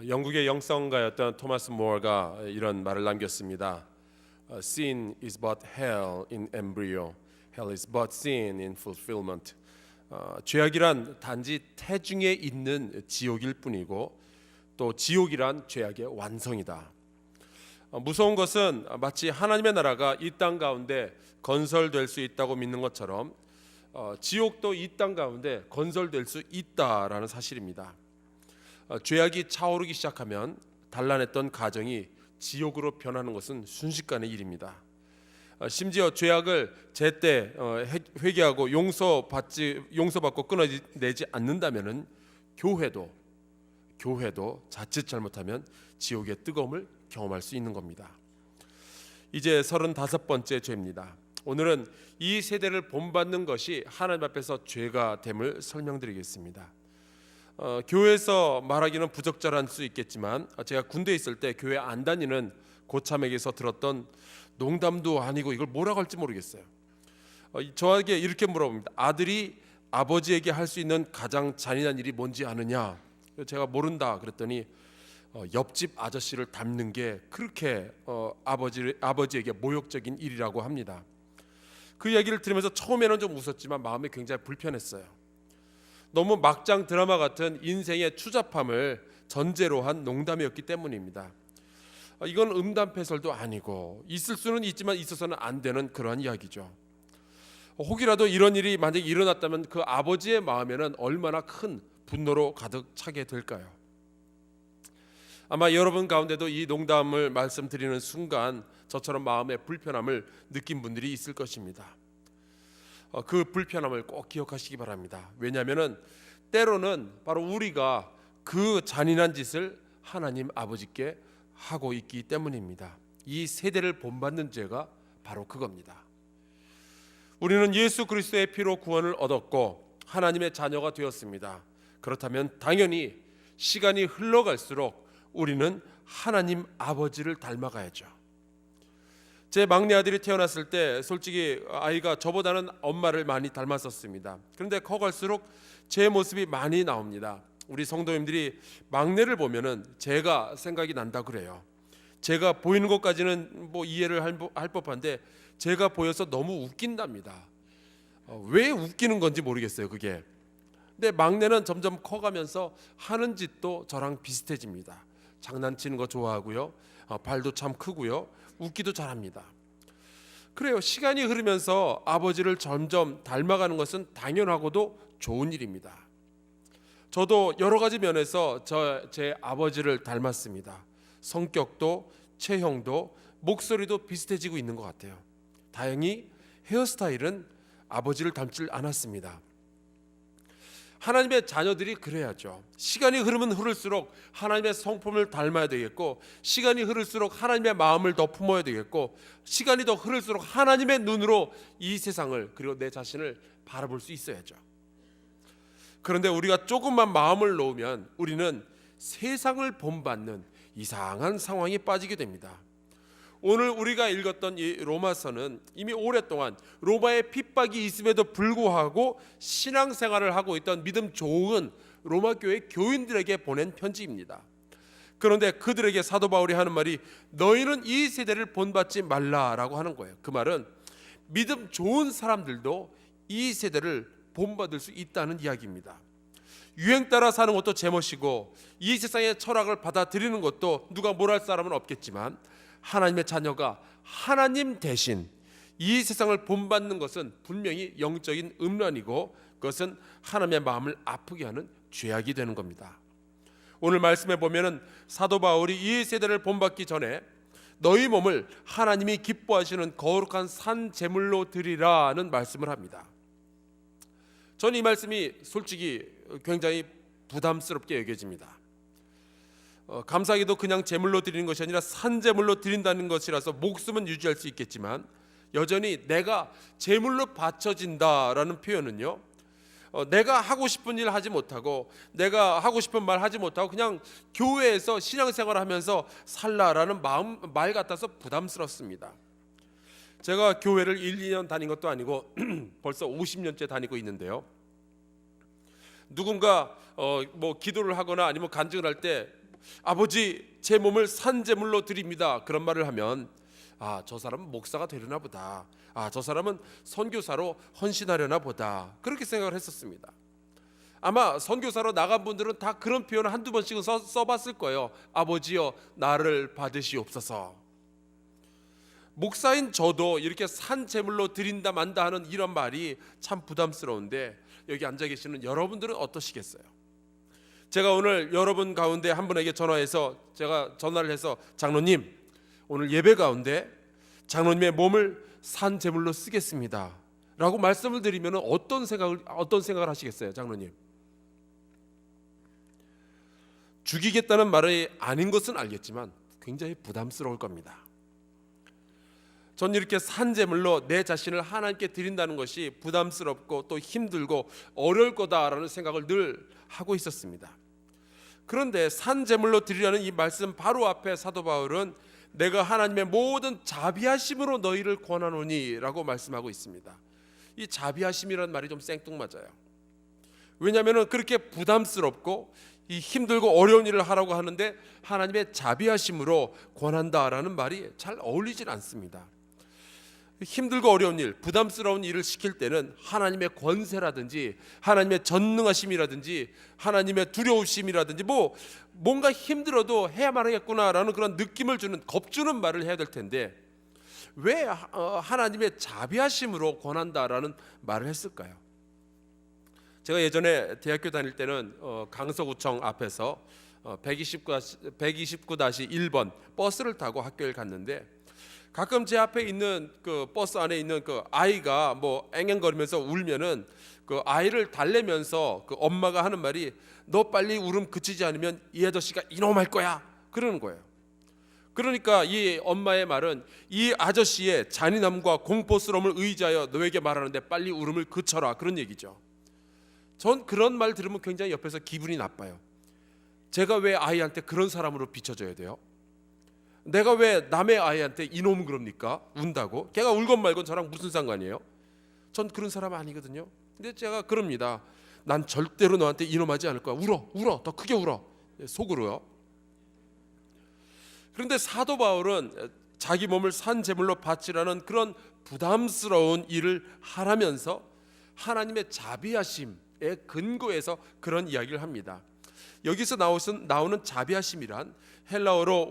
영국의 영성가였던 토마스 모어가 이런 말을 남겼습니다. Sin is but hell in embryo. Hell is but sin in fulfillment. 죄악이란 단지 태중에 있는 지옥일 뿐이고 또 지옥이란 죄악의 완성이다. 무서운 것은 마치 하나님의 나라가 이 땅 가운데 건설될 수 있다고 믿는 것처럼 지옥도 이 땅 가운데 건설될 수 있다라는 사실입니다. 죄악이 차오르기 시작하면 단란했던 가정이 지옥으로 변하는 것은 순식간의 일입니다. 심지어 죄악을 제때 회개하고 용서받고 끊어내지 않는다면은 교회도 자칫 잘못하면 지옥의 뜨거움을 경험할 수 있는 겁니다. 이제 35번째 죄입니다. 오늘은 이 세대를 본받는 것이 하나님 앞에서 죄가 됨을 설명드리겠습니다. 교회에서 말하기는 부적절할 수 있겠지만 제가 군대에 있을 때 교회 안 다니는 고참에게서 들었던 농담도 아니고 이걸 뭐라고 할지 모르겠어요. 저에게 이렇게 물어봅니다. 아들이 아버지에게 할 수 있는 가장 잔인한 일이 뭔지 아느냐? 제가 모른다 그랬더니 옆집 아저씨를 닮는 게 그렇게 아버지에게 모욕적인 일이라고 합니다. 그 이야기를 들으면서 처음에는 좀 웃었지만 마음이 굉장히 불편했어요. 너무 막장 드라마 같은 인생의 추잡함을 전제로 한 농담이었기 때문입니다. 이건 음담패설도 아니고 있을 수는 있지만 있어서는 안 되는 그러한 이야기죠. 혹이라도 이런 일이 만약에 일어났다면 그 아버지의 마음에는 얼마나 큰 분노로 가득 차게 될까요? 아마 여러분 가운데도 이 농담을 말씀드리는 순간 저처럼 마음의 불편함을 느낀 분들이 있을 것입니다. 그 불편함을 꼭 기억하시기 바랍니다. 왜냐하면 때로는 바로 우리가 그 잔인한 짓을 하나님 아버지께 하고 있기 때문입니다. 이 세대를 본받는 죄가 바로 그겁니다. 우리는 예수 그리스도의 피로 구원을 얻었고 하나님의 자녀가 되었습니다. 그렇다면 당연히 시간이 흘러갈수록 우리는 하나님 아버지를 닮아가야죠. 제 막내 아들이 태어났을 때 솔직히 아이가 저보다는 엄마를 많이 닮았었습니다. 그런데 커갈수록 제 모습이 많이 나옵니다. 우리 성도님들이 막내를 보면은 제가 생각이 난다 그래요. 제가 보이는 것까지는 뭐 이해를 할 법한데 제가 보여서 너무 웃긴답니다. 왜 웃기는 건지 모르겠어요, 그게. 근데 막내는 점점 커가면서 하는 짓도 저랑 비슷해집니다. 장난치는 거 좋아하고요. 발도 참 크고요. 웃기도 잘합니다. 그래요. 시간이 흐르면서 아버지를 점점 닮아가는 것은 당연하고도 좋은 일입니다. 저도 여러 가지 면에서 제 아버지를 닮았습니다. 성격도 체형도 목소리도 비슷해지고 있는 것 같아요. 다행히 헤어스타일은 아버지를 닮지 않았습니다. 하나님의 자녀들이 그래야죠. 시간이 흐르면 흐를수록 하나님의 성품을 닮아야 되겠고, 시간이 흐를수록 하나님의 마음을 더 품어야 되겠고, 시간이 더 흐를수록 하나님의 눈으로 이 세상을 그리고 내 자신을 바라볼 수 있어야죠. 그런데 우리가 조금만 마음을 놓으면 우리는 세상을 본받는 이상한 상황에 빠지게 됩니다. 오늘 우리가 읽었던 이 로마서는 이미 오랫동안 로마의 핍박이 있음에도 불구하고 신앙생활을 하고 있던 믿음 좋은 로마 교회 교인들에게 보낸 편지입니다. 그런데 그들에게 사도 바울이 하는 말이 너희는 이 세대를 본받지 말라라고 하는 거예요. 그 말은 믿음 좋은 사람들도 이 세대를 본받을 수 있다는 이야기입니다. 유행 따라 사는 것도 제멋이고 이 세상의 철학을 받아들이는 것도 누가 뭘 할 사람은 없겠지만 하나님의 자녀가 하나님 대신 이 세상을 본받는 것은 분명히 영적인 음란이고 그것은 하나님의 마음을 아프게 하는 죄악이 되는 겁니다. 오늘 말씀에 보면은 사도 바울이 이 세대를 본받기 전에 너희 몸을 하나님이 기뻐하시는 거룩한 산 제물로 드리라는 말씀을 합니다. 저는 이 말씀이 솔직히 굉장히 부담스럽게 여겨집니다. 감사기도 그냥 제물로 드리는 것이 아니라 산제물로 드린다는 것이라서 목숨은 유지할 수 있겠지만 여전히 내가 제물로 바쳐진다라는 표현은요, 내가 하고 싶은 일 하지 못하고 내가 하고 싶은 말 하지 못하고 그냥 교회에서 신앙생활을 하면서 살라라는 말 같아서 부담스럽습니다. 제가 교회를 1, 2년 다닌 것도 아니고 벌써 50년째 다니고 있는데요, 누군가 뭐 기도를 하거나 아니면 간증을 할 때 아버지 제 몸을 산제물로 드립니다, 그런 말을 하면 저 사람은 목사가 되려나 보다, 저 사람은 선교사로 헌신하려나 보다, 그렇게 생각을 했었습니다. 아마 선교사로 나간 분들은 다 그런 표현을 한두 번씩은 써봤을 거예요. 아버지여 나를 받으시옵소서. 목사인 저도 이렇게 산제물로 드린다 만다 하는 이런 말이 참 부담스러운데 여기 앉아 계시는 여러분들은 어떠시겠어요? 제가 오늘 여러분 가운데 한 분에게 제가 전화를 해서 장로님 오늘 예배 가운데 장로님의 몸을 산제물로 쓰겠습니다 라고 말씀을 드리면 어떤 생각을 하시겠어요? 장로님, 죽이겠다는 말이 아닌 것은 알겠지만 굉장히 부담스러울 겁니다. 전 이렇게 산제물로 내 자신을 하나님께 드린다는 것이 부담스럽고 또 힘들고 어려울 거다라는 생각을 늘 하고 있었습니다. 그런데 산제물로 드리라는 이 말씀 바로 앞에 사도 바울은 내가 하나님의 모든 자비하심으로 너희를 권하노니 라고 말씀하고 있습니다. 이 자비하심이라는 말이 좀 생뚱맞아요. 왜냐하면 그렇게 부담스럽고 이 힘들고 어려운 일을 하라고 하는데 하나님의 자비하심으로 권한다라는 말이 잘 어울리질 않습니다. 힘들고 어려운 일, 부담스러운 일을 시킬 때는 하나님의 권세라든지 하나님의 전능하심이라든지 하나님의 두려우심이라든지 뭔가 힘들어도 해야만 하겠구나라는 그런 느낌을 주는, 겁주는 말을 해야 될 텐데 왜 하나님의 자비하심으로 권한다라는 말을 했을까요? 제가 예전에 대학교 다닐 때는 강서구청 앞에서 129-1번 버스를 타고 학교에 갔는데 가끔 제 앞에 있는 그 버스 안에 있는 그 아이가 앵앵거리면서 울면은 그 아이를 달래면서 그 엄마가 하는 말이 너 빨리 울음 그치지 않으면 이 아저씨가 이놈할 거야 그러는 거예요. 그러니까 이 엄마의 말은 이 아저씨의 잔인함과 공포스러움을 의지하여 너에게 말하는데 빨리 울음을 그쳐라, 그런 얘기죠. 전 그런 말 들으면 굉장히 옆에서 기분이 나빠요. 제가 왜 아이한테 그런 사람으로 비춰져야 돼요? 내가 왜 남의 아이한테 이놈 그럽니까? 운다고? 걔가 울건 말건 저랑 무슨 상관이에요? 전 그런 사람 아니거든요. 근데 제가 그럽니다. 난 절대로 너한테 이놈하지 않을 거야. 울어, 더 크게 울어, 속으로요. 그런데 사도 바울은 자기 몸을 산제물로 바치라는 그런 부담스러운 일을 하라면서 하나님의 자비하심의 근거에서 그런 이야기를 합니다. 여기서 나오는 자비하심이란 헬라어로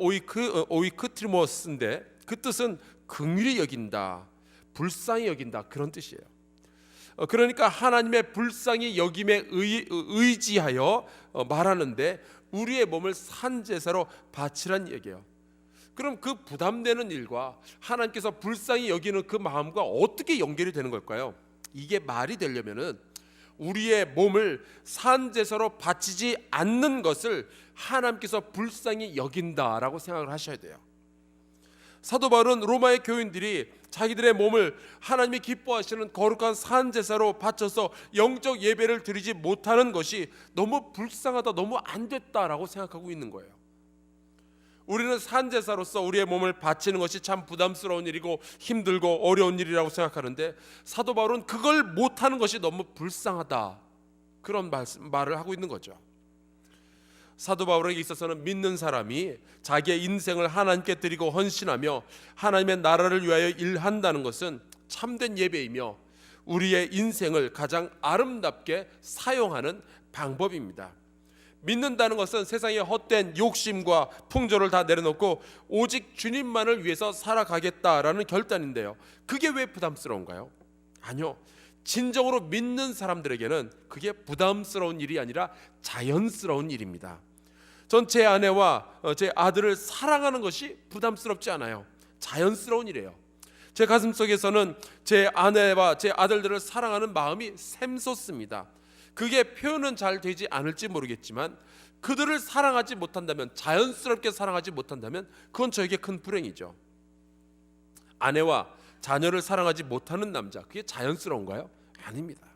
오이크트리모스인데 그 뜻은 긍휼히 여긴다, 불쌍히 여긴다, 그런 뜻이에요. 그러니까 하나님의 불쌍히 여김에 의지하여 말하는데 우리의 몸을 산제사로 바치란 얘기예요. 그럼 그 부담되는 일과 하나님께서 불쌍히 여기는 그 마음과 어떻게 연결이 되는 걸까요? 이게 말이 되려면은 우리의 몸을 산제사로 바치지 않는 것을 하나님께서 불쌍히 여긴다라고 생각을 하셔야 돼요. 사도 바울은 로마의 교인들이 자기들의 몸을 하나님이 기뻐하시는 거룩한 산제사로 바쳐서 영적 예배를 드리지 못하는 것이 너무 불쌍하다, 너무 안 됐다라고 생각하고 있는 거예요. 우리는 산제사로서 우리의 몸을 바치는 것이 참 부담스러운 일이고 힘들고 어려운 일이라고 생각하는데 사도 바울은 그걸 못하는 것이 너무 불쌍하다, 그런 말을 하고 있는 거죠. 사도 바울에게 있어서는 믿는 사람이 자기의 인생을 하나님께 드리고 헌신하며 하나님의 나라를 위하여 일한다는 것은 참된 예배이며 우리의 인생을 가장 아름답게 사용하는 방법입니다. 믿는다는 것은 세상의 헛된 욕심과 풍조를 다 내려놓고 오직 주님만을 위해서 살아가겠다라는 결단인데요. 그게 왜 부담스러운가요? 아니요, 진정으로 믿는 사람들에게는 그게 부담스러운 일이 아니라 자연스러운 일입니다. 전 제 아내와 제 아들을 사랑하는 것이 부담스럽지 않아요. 자연스러운 일이에요. 제 가슴속에서는 제 아내와 제 아들들을 사랑하는 마음이 샘솟습니다. 그게 표현은 잘 되지 않을지 모르겠지만 그들을 사랑하지 못한다면, 자연스럽게 사랑하지 못한다면 그건 저에게 큰 불행이죠. 아내와 자녀를 사랑하지 못하는 남자, 그게 자연스러운가요? 아닙니다.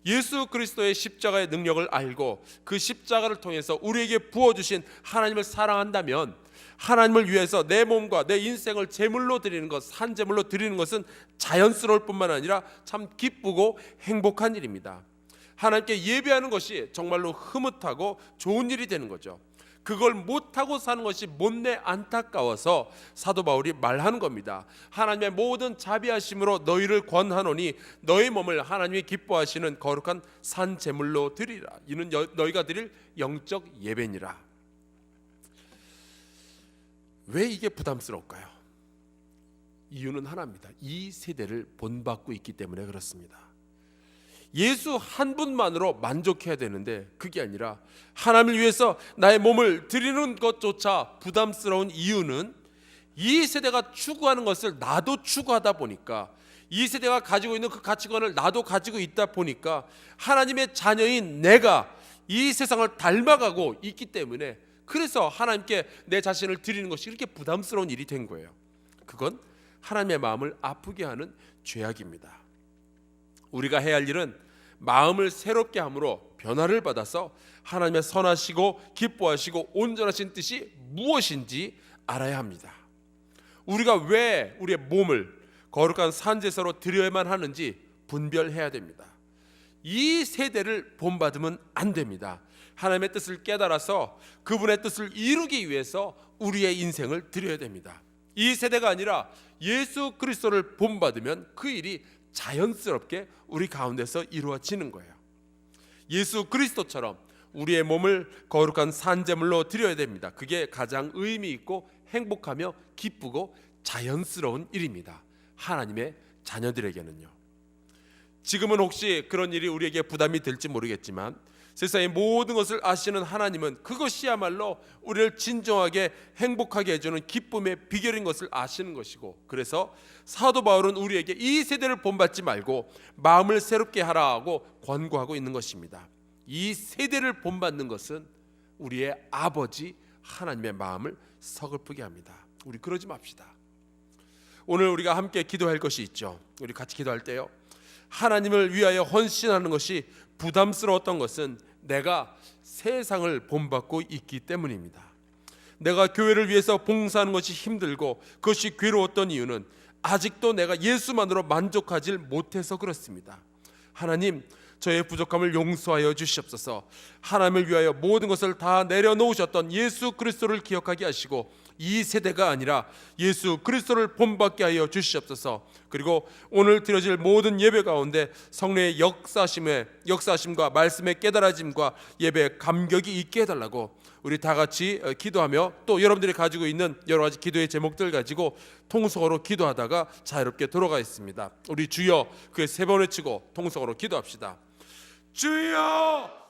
예수 그리스도의 십자가의 능력을 알고 그 십자가를 통해서 우리에게 부어주신 하나님을 사랑한다면 하나님을 위해서 내 몸과 내 인생을 제물로 드리는 것, 산제물로 드리는 것은 자연스러울 뿐만 아니라 참 기쁘고 행복한 일입니다. 하나님께 예배하는 것이 정말로 흐뭇하고 좋은 일이 되는 거죠. 그걸 못하고 사는 것이 못내 안타까워서 사도 바울이 말하는 겁니다. 하나님의 모든 자비하심으로 너희를 권하노니 너희 몸을 하나님이 기뻐하시는 거룩한 산 제물로 드리라. 이는 너희가 드릴 영적 예배니라. 왜 이게 부담스러울까요? 이유는 하나입니다. 이 세대를 본받고 있기 때문에 그렇습니다. 예수 한 분만으로 만족해야 되는데 그게 아니라 하나님을 위해서 나의 몸을 드리는 것조차 부담스러운 이유는 이 세대가 추구하는 것을 나도 추구하다 보니까, 이 세대가 가지고 있는 그 가치관을 나도 가지고 있다 보니까 하나님의 자녀인 내가 이 세상을 닮아가고 있기 때문에, 그래서 하나님께 내 자신을 드리는 것이 이렇게 부담스러운 일이 된 거예요. 그건 하나님의 마음을 아프게 하는 죄악입니다. 우리가 해야 할 일은 마음을 새롭게 함으로 변화를 받아서 하나님의 선하시고 기뻐하시고 온전하신 뜻이 무엇인지 알아야 합니다. 우리가 왜 우리의 몸을 거룩한 산제사로 드려야만 하는지 분별해야 됩니다. 이 세대를 본받으면 안 됩니다. 하나님의 뜻을 깨달아서 그분의 뜻을 이루기 위해서 우리의 인생을 드려야 됩니다. 이 세대가 아니라 예수 그리스도를 본받으면 그 일이 자연스럽게 우리 가운데서 이루어지는 거예요. 예수 그리스도처럼 우리의 몸을 거룩한 산제물로 드려야 됩니다. 그게 가장 의미 있고 행복하며 기쁘고 자연스러운 일입니다. 하나님의 자녀들에게는요. 지금은 혹시 그런 일이 우리에게 부담이 될지 모르겠지만 세상의 모든 것을 아시는 하나님은 그것이야말로 우리를 진정하게 행복하게 해주는 기쁨의 비결인 것을 아시는 것이고, 그래서 사도 바울은 우리에게 이 세대를 본받지 말고 마음을 새롭게 하라고 권고하고 있는 것입니다. 이 세대를 본받는 것은 우리의 아버지 하나님의 마음을 서글프게 합니다. 우리 그러지 맙시다. 오늘 우리가 함께 기도할 것이 있죠. 우리 같이 기도할 때요, 하나님을 위하여 헌신하는 것이 부담스러웠던 것은 내가 세상을 본받고 있기 때문입니다. 내가 교회를 위해서 봉사하는 것이 힘들고 그것이 괴로웠던 이유는 아직도 내가 예수만으로 만족하지 못해서 그렇습니다. 하나님, 저의 부족함을 용서하여 주시옵소서. 하나님을 위하여 모든 것을 다 내려놓으셨던 예수 그리스도를 기억하게 하시고 이 세대가 아니라 예수 그리스도를 본받게 하여 주시옵소서. 그리고 오늘 드려질 모든 예배 가운데 성령의 역사심과 말씀의 깨달아짐과 예배의 감격이 있게 해달라고 우리 다 같이 기도하며, 또 여러분들이 가지고 있는 여러 가지 기도의 제목들 가지고 통성어로 기도하다가 자유롭게 돌아가겠습니다. 우리 주여 그의 세 번 외치고 통성어로 기도합시다. 주여